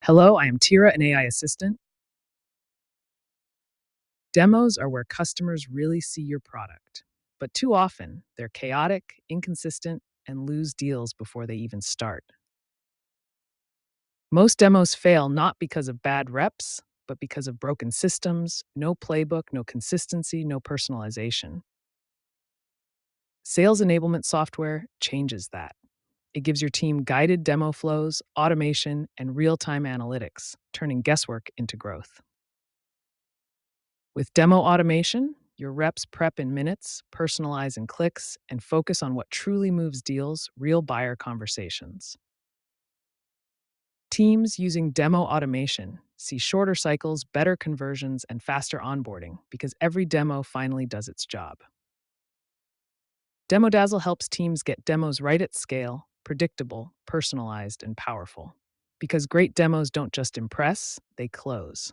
Hello, I am Tira, an AI assistant. Demos are where customers really see your product, but too often they're chaotic, inconsistent, and lose deals before they even start. Most demos fail not because of bad reps, but because of broken systems, no playbook, no consistency, no personalization. Sales enablement software changes that. It gives your team guided demo flows, automation, and real time analytics, turning guesswork into growth. With demo automation, your reps prep in minutes, personalize in clicks, and focus on what truly moves deals, real buyer conversations. Teams using demo automation see shorter cycles, better conversions, and faster onboarding because every demo finally does its job. Demo Dazzle helps teams get demos right at scale, predictable, personalized, and powerful. Because great demos don't just impress, they close.